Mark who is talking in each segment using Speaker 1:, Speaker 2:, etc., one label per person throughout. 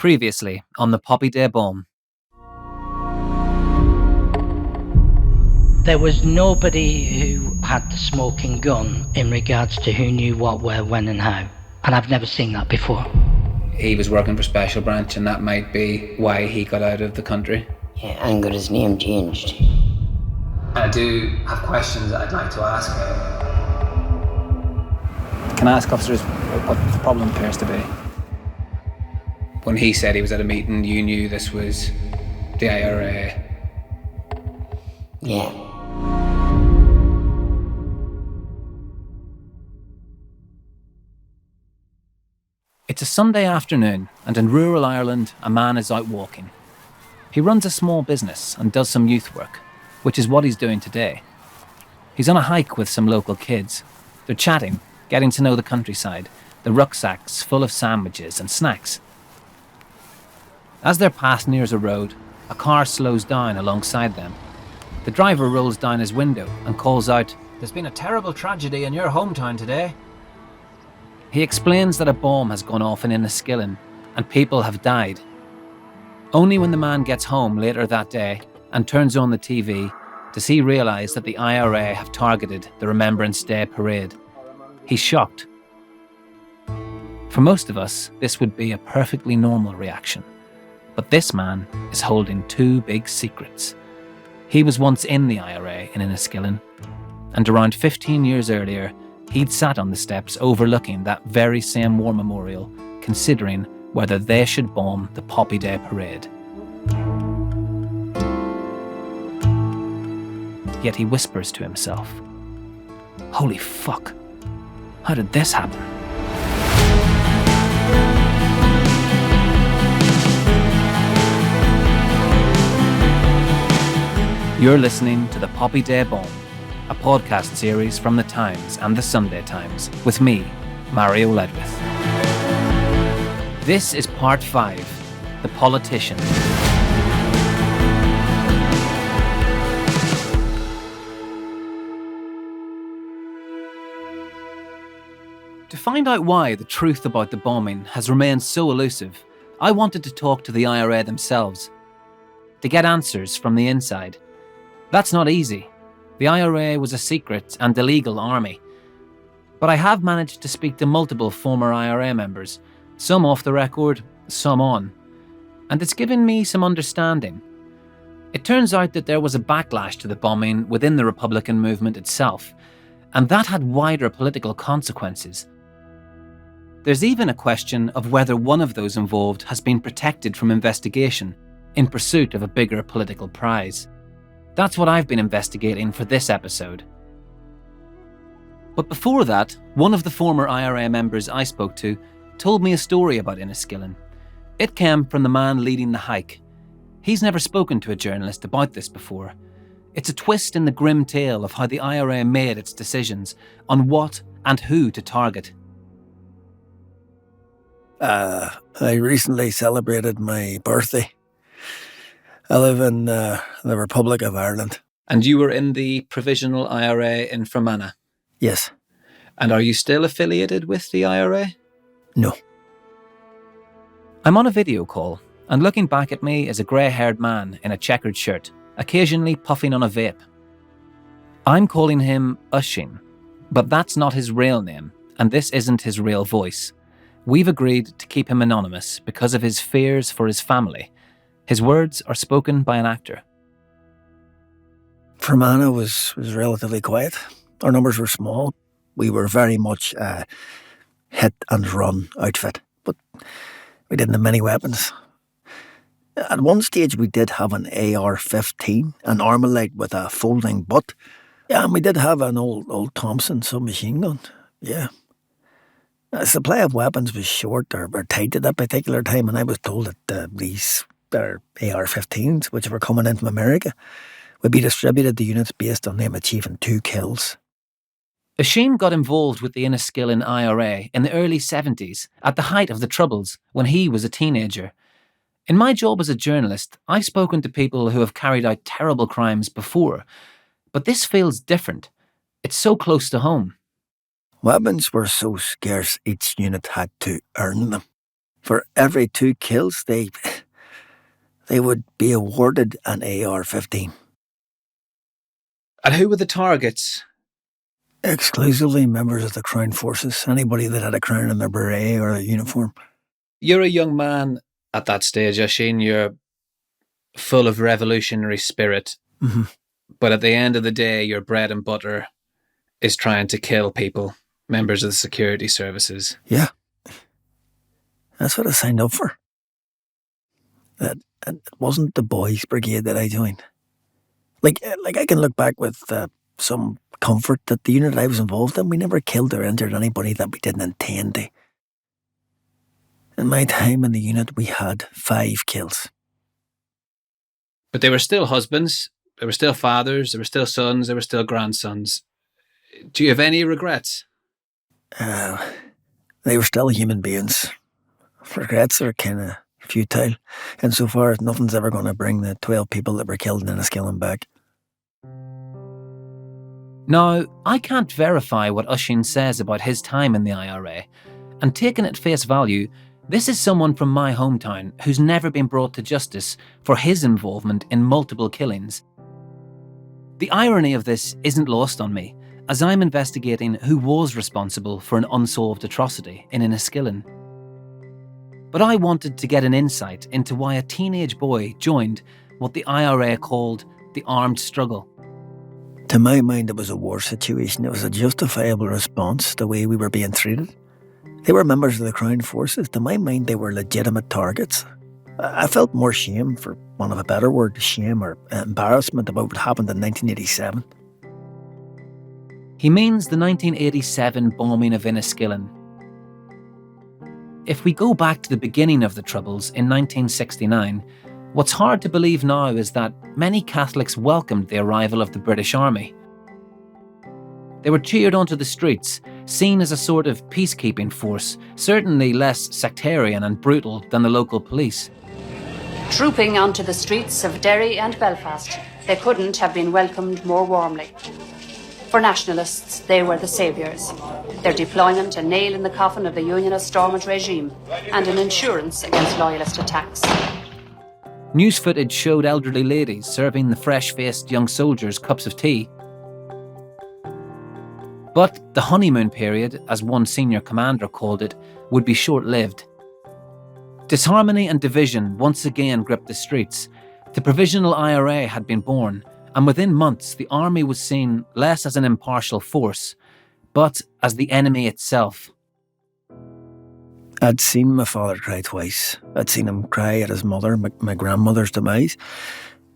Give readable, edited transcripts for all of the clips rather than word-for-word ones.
Speaker 1: Previously on the Poppy Day bomb.
Speaker 2: There was nobody who had the smoking gun in regards to who knew what, where, when and how. And I've never seen that before.
Speaker 3: He was working for Special Branch and that might be why he got out of the country.
Speaker 4: Yeah, and got his name changed.
Speaker 3: I do have questions that I'd like to ask him.
Speaker 5: Can I ask officers what the problem appears to be?
Speaker 3: When he said he was at a meeting, you knew this was the IRA.
Speaker 4: Yeah.
Speaker 1: It's a Sunday afternoon, and in rural Ireland, a man is out walking. He runs a small business and does some youth work, which is what he's doing today. He's on a hike with some local kids. They're chatting, getting to know the countryside, the rucksacks full of sandwiches and snacks. As their path nears a road, a car slows down alongside them. The driver rolls down his window and calls out, "There's been a terrible tragedy in your hometown today." He explains that a bomb has gone off in Enniskillen and people have died. Only when the man gets home later that day and turns on the TV does he realise that the IRA have targeted the Remembrance Day parade. He's shocked. For most of us, this would be a perfectly normal reaction. But this man is holding two big secrets. He was once in the IRA in Enniskillen, and around 15 years earlier, he'd sat on the steps overlooking that very same war memorial, considering whether they should bomb the Poppy Day parade. Yet he whispers to himself, "Holy fuck, how did this happen?" You're listening to the Poppy Day Bomb, a podcast series from The Times and The Sunday Times, with me, Mario Ledwith. This is part 5, The Politician. To find out why the truth about the bombing has remained so elusive, I wanted to talk to the IRA themselves, to get answers from the inside. That's not easy. The IRA was a secret and illegal army. But I have managed to speak to multiple former IRA members, some off the record, some on. And it's given me some understanding. It turns out that there was a backlash to the bombing within the Republican movement itself, and that had wider political consequences. There's even a question of whether one of those involved has been protected from investigation in pursuit of a bigger political prize. That's what I've been investigating for this episode. But before that, one of the former IRA members I spoke to told me a story about Enniskillen. It came from the man leading the hike. He's never spoken to a journalist about this before. It's a twist in the grim tale of how the IRA made its decisions on what and who to target.
Speaker 6: I recently celebrated my birthday. I live in the Republic of Ireland.
Speaker 1: And you were in the Provisional IRA in Fermanagh?
Speaker 6: Yes.
Speaker 1: And are you still affiliated with the IRA?
Speaker 6: No.
Speaker 1: I'm on a video call, and looking back at me is a grey-haired man in a checkered shirt, occasionally puffing on a vape. I'm calling him Oisín, but that's not his real name, and this isn't his real voice. We've agreed to keep him anonymous because of his fears for his family. His words are spoken by an actor.
Speaker 6: Fermanagh was relatively quiet. Our numbers were small. We were very much a hit and run outfit, but we didn't have many weapons. At one stage we did have an AR-15, an Armalite with a folding butt. Yeah, and we did have an old Thompson submachine gun. Yeah. The supply of weapons was short or tight at that particular time, and I was told that these AR-15s, which were coming in from America, would be distributed to units based on them achieving 2 kills.
Speaker 1: Oisín got involved with the Enniskillen IRA in the early 70s, at the height of the Troubles, when he was a teenager. In my job as a journalist, I've spoken to people who have carried out terrible crimes before, but this feels different. It's so close to home.
Speaker 6: Weapons were so scarce, each unit had to earn them. For every 2 kills, they would be awarded an AR-15.
Speaker 3: And who were the targets?
Speaker 6: Exclusively members of the Crown Forces, anybody that had a crown in their beret or a uniform.
Speaker 3: You're a young man at that stage, Oisín. You're full of revolutionary spirit.
Speaker 6: Mm-hmm.
Speaker 3: But at the end of the day, your bread and butter is trying to kill people, members of the security services.
Speaker 6: Yeah. That's what I signed up for. It wasn't the boys' brigade that I joined. Like I can look back with some comfort that the unit I was involved in, we never killed or injured anybody that we didn't intend to. In my time in the unit, we had 5 kills.
Speaker 3: But they were still husbands, they were still fathers, they were still sons, they were still grandsons. Do you have any regrets?
Speaker 6: They were still human beings. Regrets are kind of futile, insofar as nothing's ever going to bring the 12 people that were killed in Enniskillen back.
Speaker 1: Now, I can't verify what Oisín says about his time in the IRA, and taken at face value, this is someone from my hometown who's never been brought to justice for his involvement in multiple killings. The irony of this isn't lost on me, as I'm investigating who was responsible for an unsolved atrocity in Enniskillen. But I wanted to get an insight into why a teenage boy joined what the IRA called the armed struggle.
Speaker 6: To my mind, it was a war situation. It was a justifiable response to the way we were being treated. They were members of the Crown Forces. To my mind, they were legitimate targets. I felt more shame, for want of a better word, shame or embarrassment about what happened in 1987.
Speaker 1: He means the 1987 bombing of Enniskillen. If we go back to the beginning of the Troubles in 1969, what's hard to believe now is that many Catholics welcomed the arrival of the British Army. They were cheered onto the streets, seen as a sort of peacekeeping force, certainly less sectarian and brutal than the local police.
Speaker 7: Trooping onto the streets of Derry and Belfast, they couldn't have been welcomed more warmly. For nationalists, they were the saviours. Their deployment a nail in the coffin of the Unionist Stormont regime and an insurance against loyalist attacks.
Speaker 1: News footage showed elderly ladies serving the fresh-faced young soldiers cups of tea. But the honeymoon period, as one senior commander called it, would be short-lived. Disharmony and division once again gripped the streets. The Provisional IRA had been born, and within months the army was seen less as an impartial force, but as the enemy itself.
Speaker 6: I'd seen my father cry twice. I'd seen him cry at his mother, my grandmother's demise.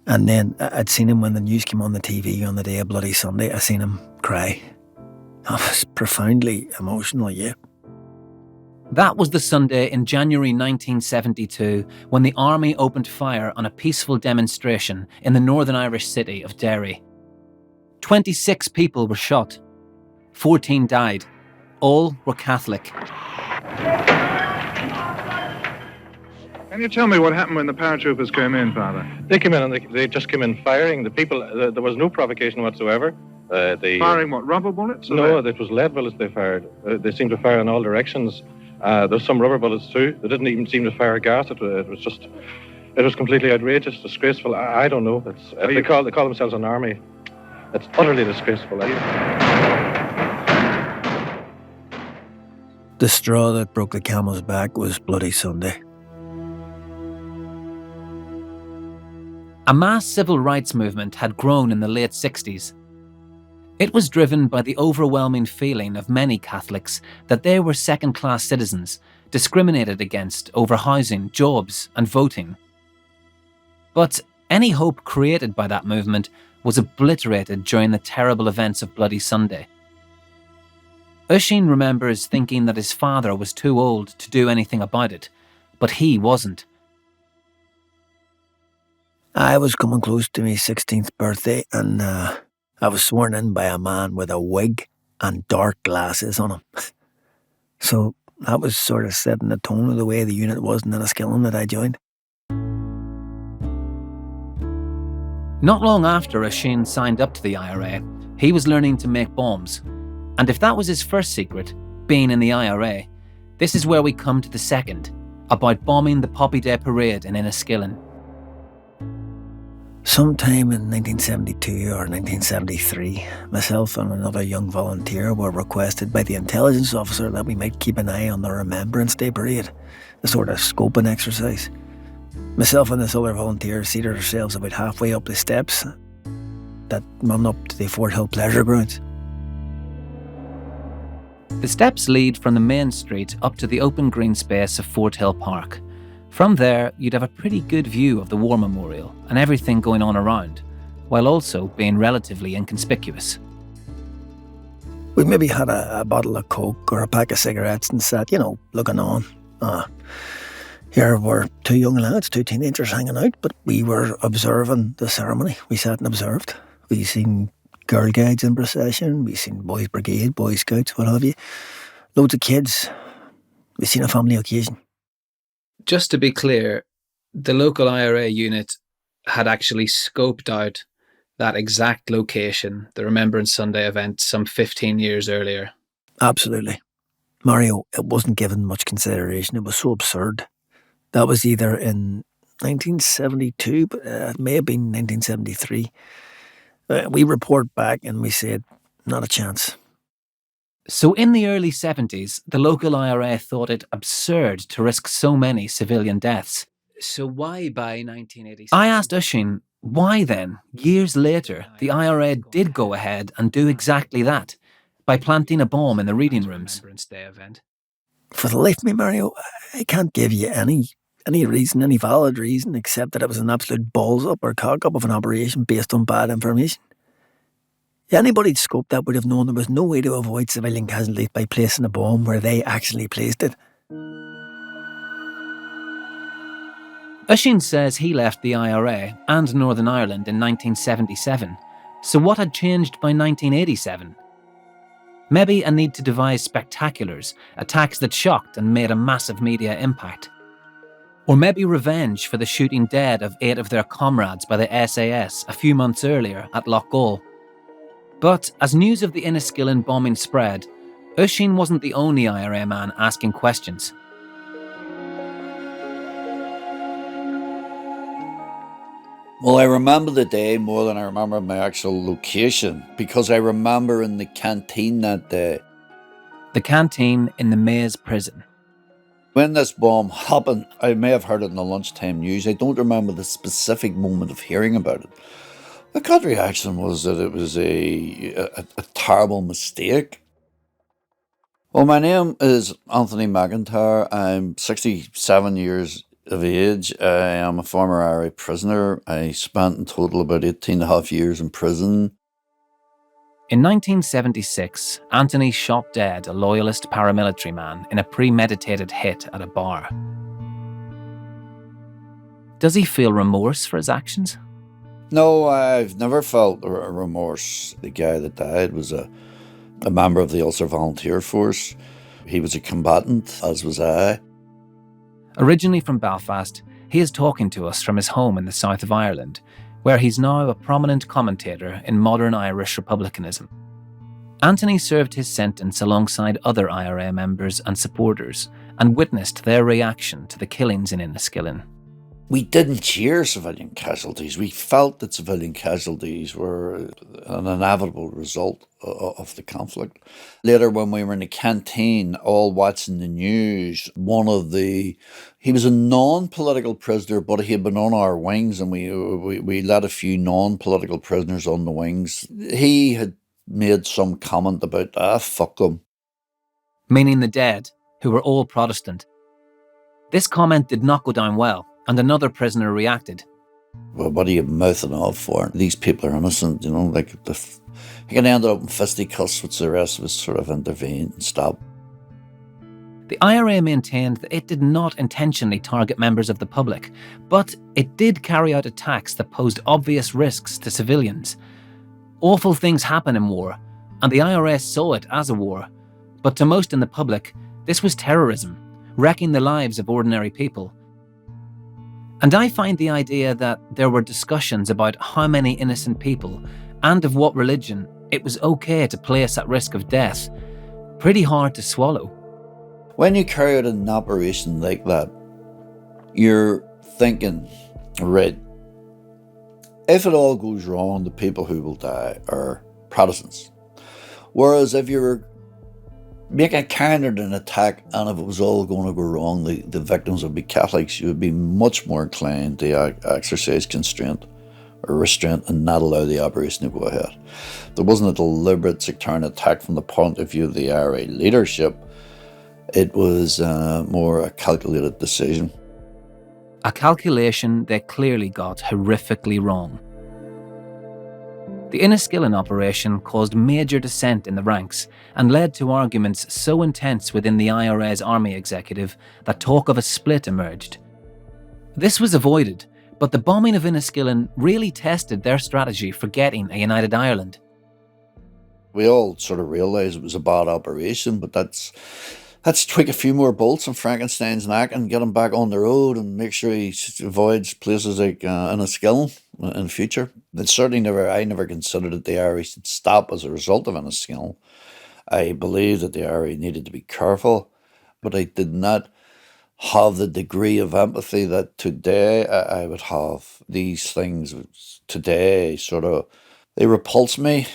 Speaker 6: And then I'd seen him when the news came on the TV on the day of Bloody Sunday. I seen him cry. I was profoundly emotional, yeah.
Speaker 1: That was the Sunday in January 1972 when the army opened fire on a peaceful demonstration in the Northern Irish city of Derry. 26 people were shot. 14 died. All were Catholic.
Speaker 8: Can you tell me what happened when the paratroopers came in, Father?
Speaker 9: They came in and they just came in firing. The people, there was no provocation whatsoever.
Speaker 8: Firing what, rubber bullets?
Speaker 9: No, it was lead bullets they fired. They seemed to fire in all directions. There's some rubber bullets too. They didn't even seem to fire gas. It was completely outrageous, disgraceful. I don't know. They call themselves an army. It's utterly disgraceful.
Speaker 6: The straw that broke the camel's back was Bloody Sunday.
Speaker 1: A mass civil rights movement had grown in the late 60s. It was driven by the overwhelming feeling of many Catholics that they were second-class citizens, discriminated against over housing, jobs, and voting. But any hope created by that movement was obliterated during the terrible events of Bloody Sunday. Oisín remembers thinking that his father was too old to do anything about it, but he wasn't.
Speaker 6: I was coming close to my 16th birthday, and I was sworn in by a man with a wig and dark glasses on him. So that was sort of setting the tone of the way the unit was in Enniskillen that I joined.
Speaker 1: Not long after Oisín signed up to the IRA, he was learning to make bombs. And if that was his first secret, being in the IRA, this is where we come to the second, about bombing the Poppy Day parade in Enniskillen.
Speaker 6: Sometime in 1972 or 1973, myself and another young volunteer were requested by the intelligence officer that we might keep an eye on the Remembrance Day parade, a sort of scoping exercise. Myself and this other volunteer seated ourselves about halfway up the steps that run up to the Fort Hill Pleasure Grounds.
Speaker 1: The steps lead from the main street up to the open green space of Fort Hill Park. From there, you'd have a pretty good view of the War Memorial and everything going on around, while also being relatively inconspicuous.
Speaker 6: We maybe had a bottle of Coke or a pack of cigarettes and sat, looking on. Here were two young lads, two teenagers hanging out, but we were observing the ceremony. We sat and observed. We seen Girl Guides in procession, we seen Boys Brigade, Boy Scouts, what have you. Loads of kids. We seen a family occasion.
Speaker 3: Just to be clear, the local IRA unit had actually scoped out that exact location, the Remembrance Sunday event, some 15 years earlier.
Speaker 6: Absolutely. Mario, it wasn't given much consideration. It was so absurd. That was either in 1972, but it may have been 1973. We report back and we said, not a chance.
Speaker 1: So in the early 70s, the local IRA thought it absurd to risk so many civilian deaths.
Speaker 3: So why by 1986?
Speaker 1: I asked Oisín why then, years later, the IRA did go ahead and do exactly that, by planting a bomb in the reading rooms.
Speaker 6: For the life of me, Mario, I can't give you any reason, any valid reason, except that it was an absolute balls-up or cock-up of an operation based on bad information. Anybody who'd scoped that would have known there was no way to avoid civilian casualties by placing a bomb where they actually placed it.
Speaker 1: Oisín says he left the IRA and Northern Ireland in 1977. So what had changed by 1987? Maybe a need to devise spectaculars, attacks that shocked and made a massive media impact. Or maybe revenge for the shooting dead of 8 of their comrades by the SAS a few months earlier at Loughgall. But as news of the Enniskillen bombing spread, Oisín wasn't the only IRA man asking questions.
Speaker 10: Well, I remember the day more than I remember my actual location, because I remember in the canteen that day.
Speaker 1: The canteen in the Maze prison.
Speaker 10: When this bomb happened, I may have heard it in the lunchtime news. I don't remember the specific moment of hearing about it. The gut reaction was that it was a terrible mistake. Well, my name is Anthony McIntyre. I'm 67 years of age. I am a former IRA prisoner. I spent in total about 18 and a half years in prison.
Speaker 1: In 1976, Anthony shot dead a loyalist paramilitary man in a premeditated hit at a bar. Does he feel remorse for his actions?
Speaker 10: No, I've never felt remorse. The guy that died was a member of the Ulster Volunteer Force. He was a combatant, as was I.
Speaker 1: Originally from Belfast, he is talking to us from his home in the south of Ireland, where he's now a prominent commentator in modern Irish republicanism. Anthony served his sentence alongside other IRA members and supporters and witnessed their reaction to the killings in Enniskillen.
Speaker 10: We didn't cheer civilian casualties. We felt that civilian casualties were an inevitable result of the conflict. Later, when we were in the canteen, all watching the news, he was a non-political prisoner, but he had been on our wings, and we let a few non-political prisoners on the wings. He had made some comment about, fuck them.
Speaker 1: Meaning the dead, who were all Protestant. This comment did not go down well, and another prisoner reacted.
Speaker 10: Well, what are you mouthing off for? These people are innocent, he can end up in fisticuffs, which the rest of us sort of intervened and stopped.
Speaker 1: The IRA maintained that it did not intentionally target members of the public, but it did carry out attacks that posed obvious risks to civilians. Awful things happen in war, and the IRA saw it as a war. But to most in the public, this was terrorism, wrecking the lives of ordinary people. And I find the idea that there were discussions about how many innocent people, and of what religion, it was okay to place at risk of death, pretty hard to swallow.
Speaker 10: When you carry out an operation like that, you're thinking, right, if it all goes wrong, the people who will die are Protestants. Whereas if you were making a counter an attack and if it was all going to go wrong, the victims would be Catholics, you would be much more inclined to exercise constraint or restraint and not allow the operation to go ahead. There wasn't a deliberate sectarian attack from the point of view of the IRA leadership. It was more a calculated decision.
Speaker 1: A calculation they clearly got horrifically wrong. The Enniskillen operation caused major dissent in the ranks and led to arguments so intense within the IRA's army executive that talk of a split emerged. This was avoided, but the bombing of Enniskillen really tested their strategy for getting a united Ireland.
Speaker 10: We all sort of realised it was a bad operation, but let's tweak a few more bolts in Frankenstein's neck and get him back on the road and make sure he avoids places like Enniskillen in future. I never considered that the IRA should stop as a result of Enniskillen. I believed that the IRA needed to be careful, but I did not have the degree of empathy that today I would have. These things today they repulse me.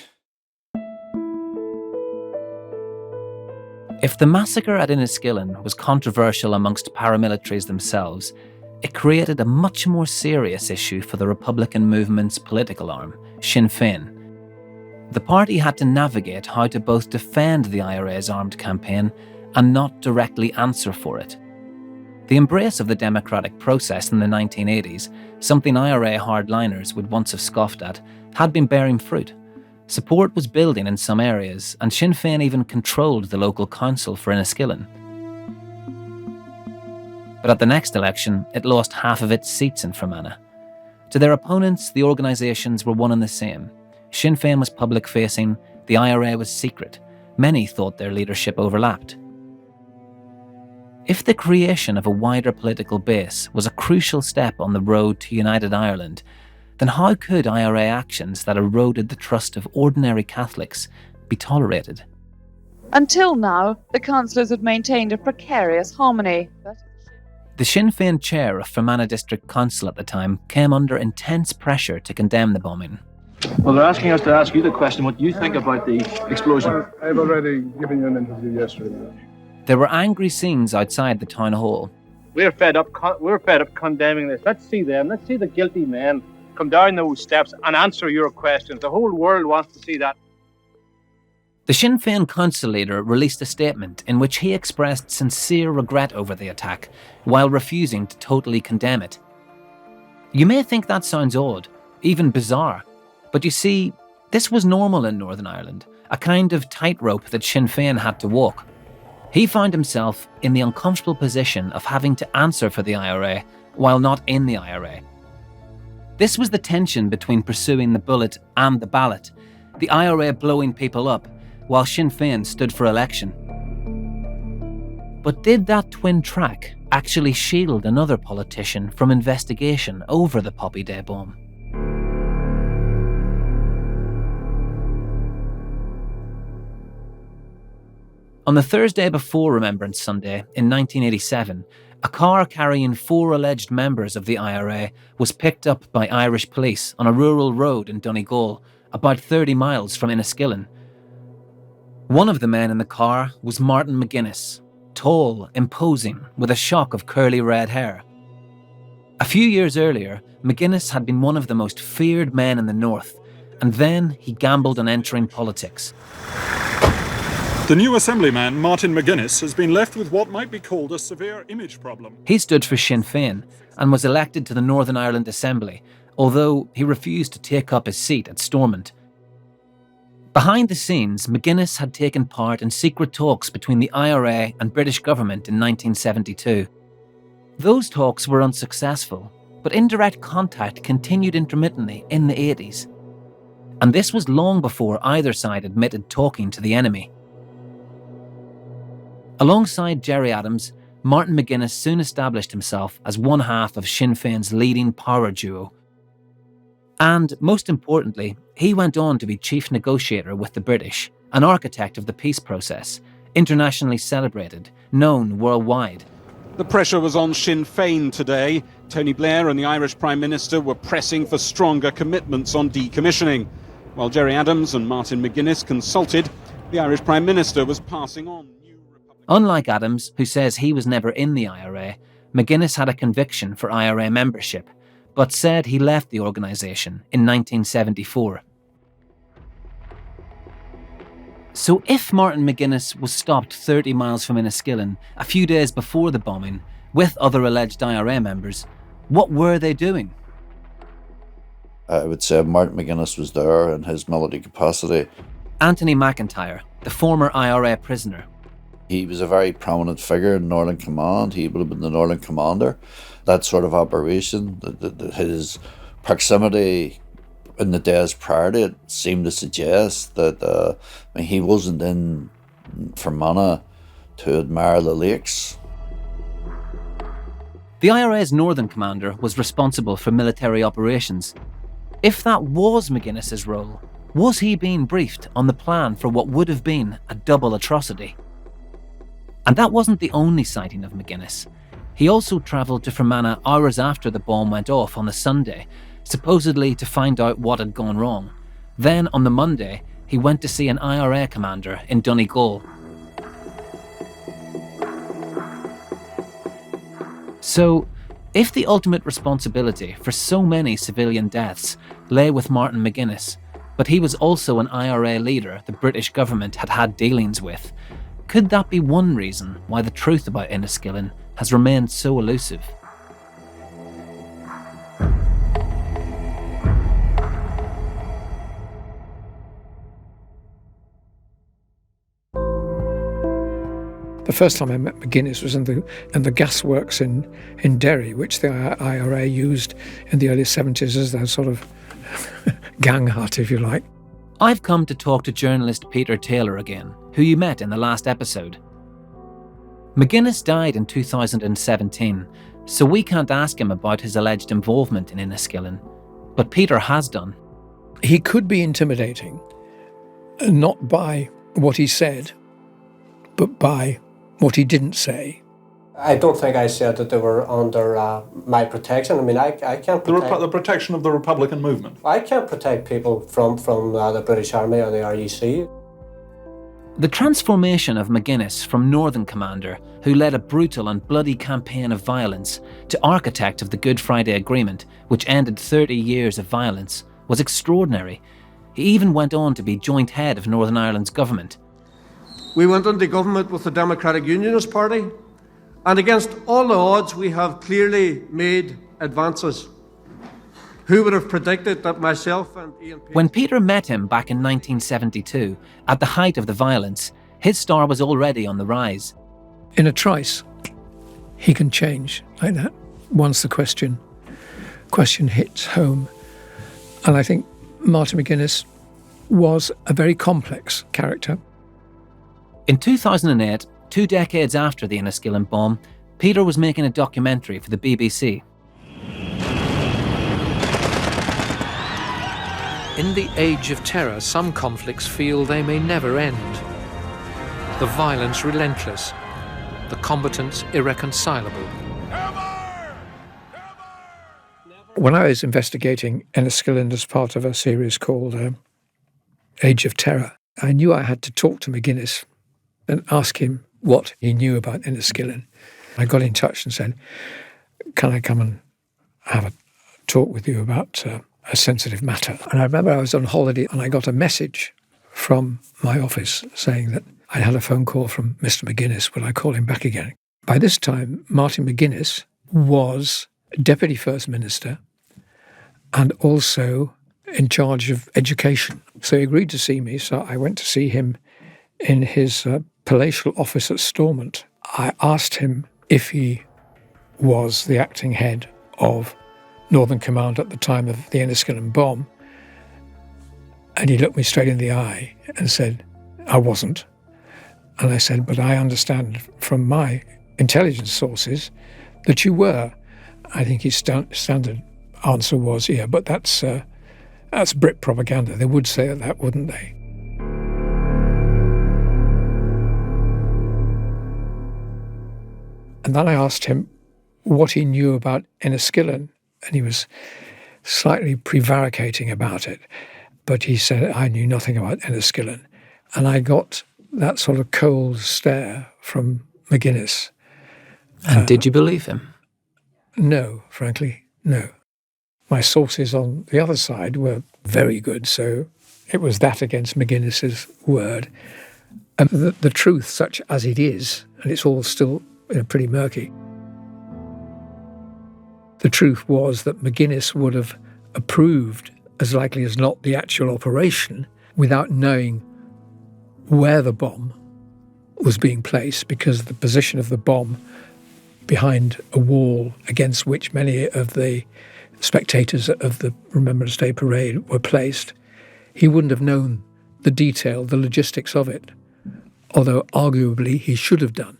Speaker 1: If the massacre at Enniskillen was controversial amongst paramilitaries themselves, it created a much more serious issue for the Republican movement's political arm, Sinn Féin. The party had to navigate how to both defend the IRA's armed campaign and not directly answer for it. The embrace of the democratic process in the 1980s, something IRA hardliners would once have scoffed at, had been bearing fruit. Support was building in some areas, and Sinn Féin even controlled the local council for Enniskillen. But at the next election, it lost half of its seats in Fermanagh. To their opponents, the organisations were one and the same. Sinn Féin was public-facing, the IRA was secret. Many thought their leadership overlapped. If the creation of a wider political base was a crucial step on the road to united Ireland, then how could IRA actions that eroded the trust of ordinary Catholics be tolerated?
Speaker 11: Until now, the councillors had maintained a precarious harmony.
Speaker 1: The Sinn Féin chair of Fermanagh District Council at the time came under intense pressure to condemn the bombing.
Speaker 12: Well, they're asking us to ask you the question, what you think about the explosion.
Speaker 8: I've already given you an interview yesterday.
Speaker 1: There were angry scenes outside the town hall.
Speaker 12: We're fed up condemning this. Let's see them. Let's see the guilty men come down those steps and answer your questions. The whole world wants to see that.
Speaker 1: The Sinn Féin council leader released a statement in which he expressed sincere regret over the attack, while refusing to totally condemn it. You may think that sounds odd, even bizarre, but you see, this was normal in Northern Ireland, a kind of tightrope that Sinn Féin had to walk. He found himself in the uncomfortable position of having to answer for the IRA while not in the IRA. This was the tension between pursuing the bullet and the ballot, the IRA blowing people up, while Sinn Féin stood for election. But did that twin track actually shield another politician from investigation over the Poppy Day bomb? On the Thursday before Remembrance Sunday in 1987, a car carrying 4 alleged members of the IRA was picked up by Irish police on a rural road in Donegal, about 30 miles from Enniskillen. One of the men in the car was Martin McGuinness, tall, imposing, with a shock of curly red hair. A few years earlier, McGuinness had been one of the most feared men in the North, and then he gambled on entering politics.
Speaker 13: The new Assemblyman, Martin McGuinness, has been left with what might be called a severe image problem.
Speaker 1: He stood for Sinn Féin and was elected to the Northern Ireland Assembly, although he refused to take up his seat at Stormont. Behind the scenes, McGuinness had taken part in secret talks between the IRA and British government in 1972. Those talks were unsuccessful, but indirect contact continued intermittently in the 80s. And this was long before either side admitted talking to the enemy. Alongside Gerry Adams, Martin McGuinness soon established himself as one half of Sinn Féin's leading power duo. And, most importantly, he went on to be chief negotiator with the British, an architect of the peace process, internationally celebrated, known worldwide.
Speaker 13: The pressure was on Sinn Féin today. Tony Blair and the Irish Prime Minister were pressing for stronger commitments on decommissioning. While Gerry Adams and Martin McGuinness consulted, the Irish Prime Minister was passing on.
Speaker 1: Unlike Adams, who says he was never in the IRA, McGuinness had a conviction for IRA membership, but said he left the organisation in 1974. So if Martin McGuinness was stopped 30 miles from Enniskillen a few days before the bombing, with other alleged IRA members, what were they doing?
Speaker 10: I would say Martin McGuinness was there in his military capacity.
Speaker 1: Anthony McIntyre, the former IRA prisoner.
Speaker 10: He was a very prominent figure in Northern Command. He would have been the Northern Commander. That sort of operation, his proximity in the days prior to it seemed to suggest that he wasn't in Fermanagh to admire the lakes.
Speaker 1: The IRA's Northern Commander was responsible for military operations. If that was McGuinness's role, was he being briefed on the plan for what would have been a double atrocity? And that wasn't the only sighting of McGuinness. He also travelled to Fermanagh hours after the bomb went off on the Sunday, supposedly to find out what had gone wrong. Then, on the Monday, he went to see an IRA commander in Donegal. So, if the ultimate responsibility for so many civilian deaths lay with Martin McGuinness, but he was also an IRA leader the British government had had dealings with, could that be one reason why the truth about Enniskillen has remained so elusive?
Speaker 14: The first time I met McGuinness was in the gasworks in Derry, which the IRA used in the early 70s as their sort of gang hut, if you like.
Speaker 1: I've come to talk to journalist Peter Taylor again, who you met in the last episode. McGuinness died in 2017, so we can't ask him about his alleged involvement in Enniskillen, but Peter has done.
Speaker 14: He could be intimidating, not by what he said, but by what he didn't say.
Speaker 15: I don't think I said that they were under my protection. I mean, I can't protect...
Speaker 16: The protection of the Republican movement.
Speaker 15: I can't protect people from the British Army or the RUC.
Speaker 1: The transformation of McGuinness from Northern Commander, who led a brutal and bloody campaign of violence, to architect of the Good Friday Agreement, which ended 30 years of violence, was extraordinary. He even went on to be joint head of Northern Ireland's government.
Speaker 15: We went into government with the Democratic Unionist Party, and against all the odds we have clearly made advances. Who would have predicted that myself and Ian Payne...
Speaker 1: When Peter met him back in 1972, at the height of the violence, his star was already on the rise.
Speaker 14: In a trice, he can change like that, once the question hits home. And I think Martin McGuinness was a very complex character.
Speaker 1: In 2008, 2 decades after the Enniskillen bomb, Peter was making a documentary for the BBC.
Speaker 17: In the age of terror, some conflicts feel they may never end. The violence relentless, the combatants irreconcilable.
Speaker 14: When I was investigating Enniskillen as part of a series called Age of Terror, I knew I had to talk to McGuinness and ask him what he knew about Enniskillen. I got in touch and said, can I come and have a talk with you about a sensitive matter? And I remember I was on holiday and I got a message from my office saying that I had a phone call from Mr. McGuinness. Would I call him back again? By this time, Martin McGuinness was Deputy First Minister and also in charge of education. So he agreed to see me, so I went to see him in his palatial office at Stormont. I asked him if he was the acting head of Northern Command at the time of the Enniskillen bomb, and he looked me straight in the eye and said, I wasn't. And I said, but I understand from my intelligence sources that you were. I think his standard answer was, yeah, but that's Brit propaganda. They would say that, wouldn't they? And then I asked him what he knew about Enniskillen, and he was slightly prevaricating about it. But he said, I knew nothing about Enniskillen. And I got that sort of cold stare from McGuinness.
Speaker 1: And did you believe him?
Speaker 14: No, frankly, no. My sources on the other side were very good, so it was that against McGuinness's word. And the truth, such as it is, and it's all still pretty murky, the truth was that McGuinness would have approved, as likely as not, the actual operation without knowing where the bomb was being placed, because the position of the bomb behind a wall against which many of the spectators of the Remembrance Day parade were placed, he wouldn't have known the detail, the logistics of it, although arguably he should have done.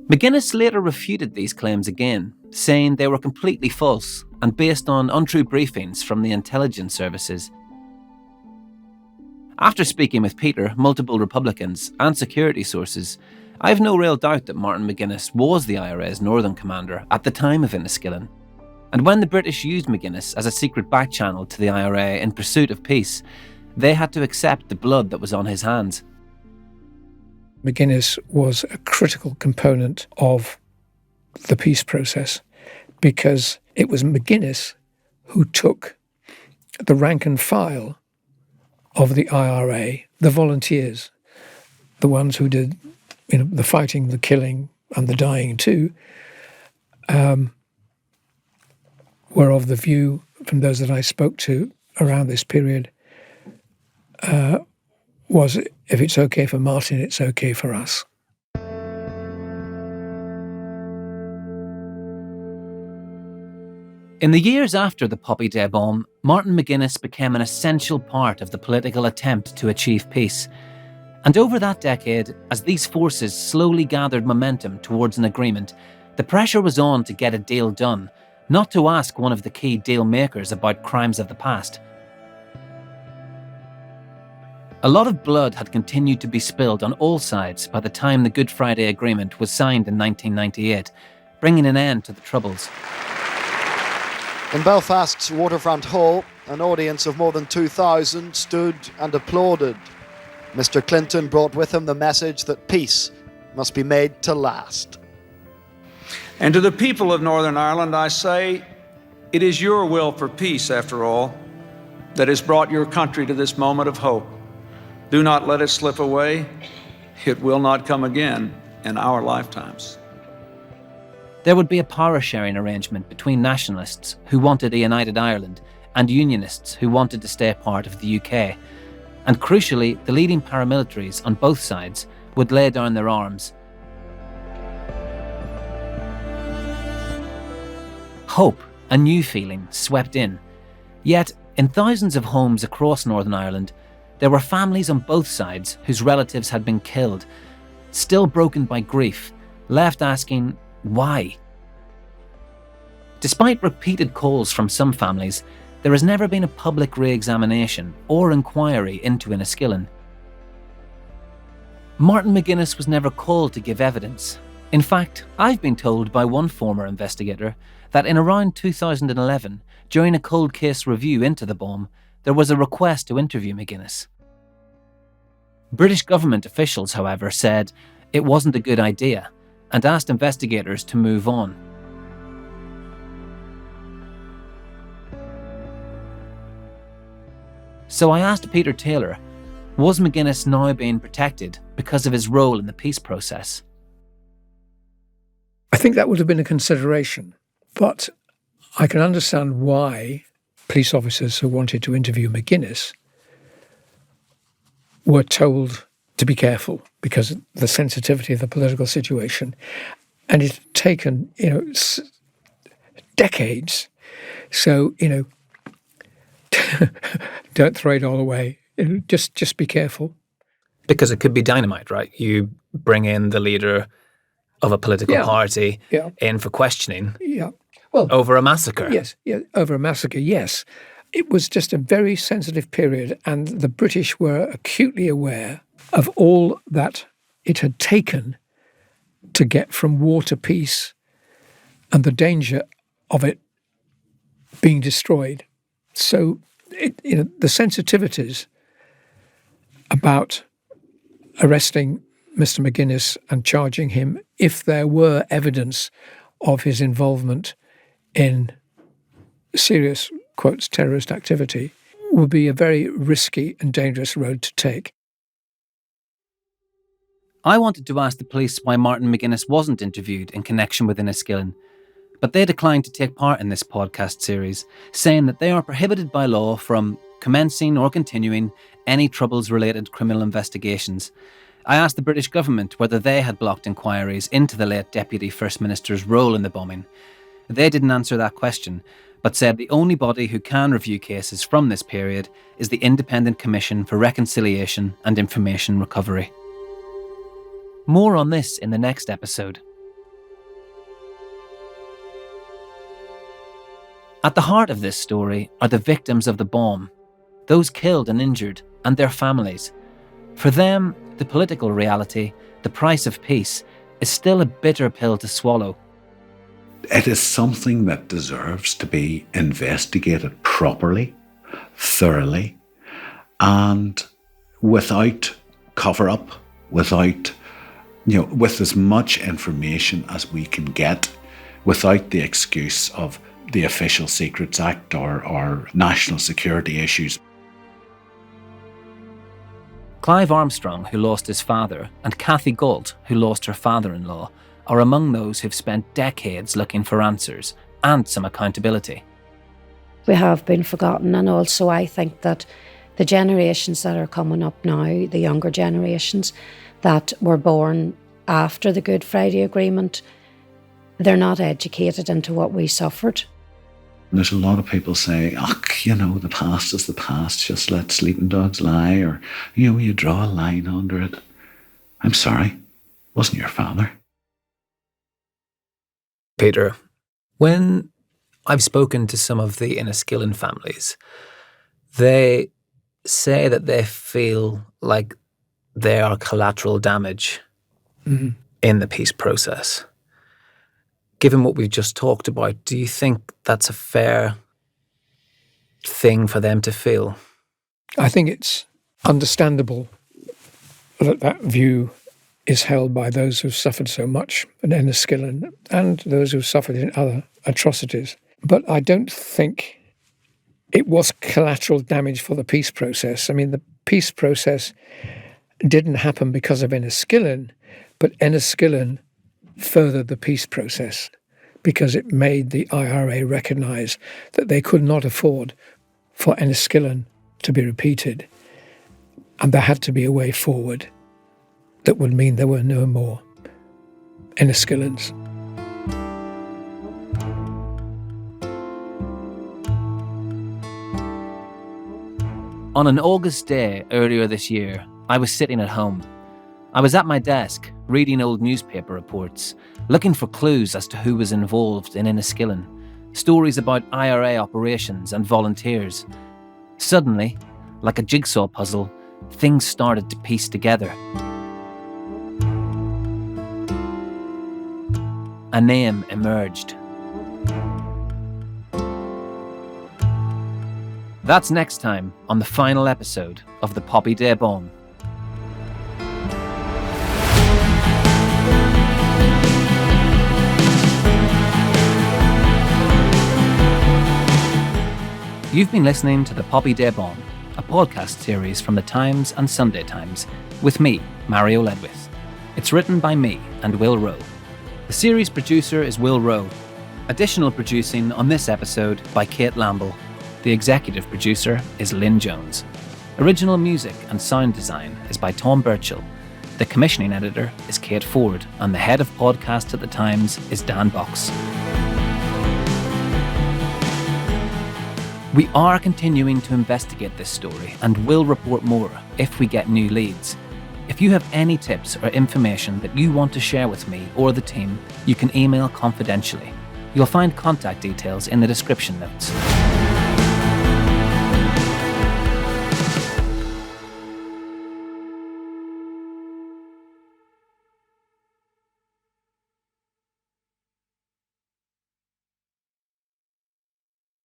Speaker 1: McGuinness later refuted these claims again, saying they were completely false and based on untrue briefings from the intelligence services. After speaking with Peter, multiple Republicans and security sources, I have no real doubt that Martin McGuinness was the IRA's northern commander at the time of Enniskillen. And when the British used McGuinness as a secret back channel to the IRA in pursuit of peace, they had to accept the blood that was on his hands.
Speaker 14: McGuinness was a critical component of the peace process because it was McGuinness who took the rank and file of the IRA, the volunteers, the ones who did the fighting, the killing and the dying too, were of the view from those that I spoke to around this period, was if it's okay for Martin, it's okay for us.
Speaker 1: In the years after the Poppy Day bomb, Martin McGuinness became an essential part of the political attempt to achieve peace. And over that decade, as these forces slowly gathered momentum towards an agreement, the pressure was on to get a deal done, not to ask one of the key deal makers about crimes of the past. A lot of blood had continued to be spilled on all sides by the time the Good Friday Agreement was signed in 1998, bringing an end to the Troubles.
Speaker 18: In Belfast's Waterfront Hall, an audience of more than 2,000 stood and applauded. Mr. Clinton brought with him the message that peace must be made to last.
Speaker 19: And to the people of Northern Ireland, I say, it is your will for peace, after all, that has brought your country to this moment of hope. Do not let it slip away. It will not come again in our lifetimes.
Speaker 1: There would be a power-sharing arrangement between nationalists who wanted a united Ireland and unionists who wanted to stay part of the UK. And crucially, the leading paramilitaries on both sides would lay down their arms. Hope, a new feeling, swept in. Yet, in thousands of homes across Northern Ireland, there were families on both sides whose relatives had been killed, still broken by grief, left asking, why? Despite repeated calls from some families, there has never been a public re-examination or inquiry into Enniskillen. Martin McGuinness was never called to give evidence. In fact, I've been told by one former investigator that in around 2011, during a cold case review into the bomb, there was a request to interview McGuinness. British government officials, however, said it wasn't a good idea and asked investigators to move on. So I asked Peter Taylor, was McGuinness now being protected because of his role in the peace process?
Speaker 14: I think that would have been a consideration, but I can understand why police officers who wanted to interview McGuinness were told to be careful because of the sensitivity of the political situation. And it had taken, decades. So, don't throw it all away. Just be careful.
Speaker 3: Because it could be dynamite, right? You bring in the leader of a political party in for questioning over a massacre.
Speaker 14: Yes, over a massacre, yes. It was just a very sensitive period, and the British were acutely aware of all that it had taken to get from war to peace and the danger of it being destroyed. So, the sensitivities about arresting Mr. McGuinness and charging him, if there were evidence of his involvement in serious, quotes, terrorist activity, would be a very risky and dangerous road to take.
Speaker 1: I wanted to ask the police why Martin McGuinness wasn't interviewed in connection with Enniskillen, but they declined to take part in this podcast series, saying that they are prohibited by law from commencing or continuing any Troubles-related criminal investigations. I asked the British government whether they had blocked inquiries into the late Deputy First Minister's role in the bombing. They didn't answer that question, but said the only body who can review cases from this period is the Independent Commission for Reconciliation and Information Recovery. More on this in the next episode. At the heart of this story are the victims of the bomb, those killed and injured, and their families. For them, the political reality, the price of peace, is still a bitter pill to swallow.
Speaker 20: It is something that deserves to be investigated properly, thoroughly, and without cover-up, with as much information as we can get, without the excuse of the Official Secrets Act or national security issues.
Speaker 1: Clive Armstrong, who lost his father, and Cathy Galt, who lost her father-in-law, are among those who've spent decades looking for answers and some accountability.
Speaker 21: We have been forgotten, and also I think that the generations that are coming up now, the younger generations that were born after the Good Friday Agreement, they're not educated into what we suffered.
Speaker 20: There's a lot of people saying, the past is the past, just let sleeping dogs lie, or, you draw a line under it. I'm sorry, wasn't your father.
Speaker 1: Peter, when I've spoken to some of the Enniskillen families, they say that they feel like they are collateral damage in the peace process. Given what we've just talked about, do you think that's a fair thing for them to feel?
Speaker 14: I think it's understandable that view is held by those who've suffered so much in Enniskillen and those who've suffered in other atrocities. But I don't think it was collateral damage for the peace process. I mean, the peace process didn't happen because of Enniskillen, but Enniskillen furthered the peace process because it made the IRA recognise that they could not afford for Enniskillen to be repeated, and there had to be a way forward that would mean there were no more Enniskillens.
Speaker 1: On an August day earlier this year, I was sitting at home. I was at my desk, reading old newspaper reports, looking for clues as to who was involved in Enniskillen, stories about IRA operations and volunteers. Suddenly, like a jigsaw puzzle, things started to piece together. A name emerged. That's next time on the final episode of the Poppy Day Bomb. You've been listening to the Poppy Day Bomb, a podcast series from the Times and Sunday Times, with me, Mario Ledwith. It's written by me and Will Rowe. The series producer is Will Rowe. Additional producing on this episode by Kate Lamble. The executive producer is Lynn Jones. Original music and sound design is by Tom Birchall. The commissioning editor is Kate Ford, and the head of podcast at the Times is Dan Box. We are continuing to investigate this story and will report more if we get new leads. If you have any tips or information that you want to share with me or the team, you can email confidentially. You'll find contact details in the description notes.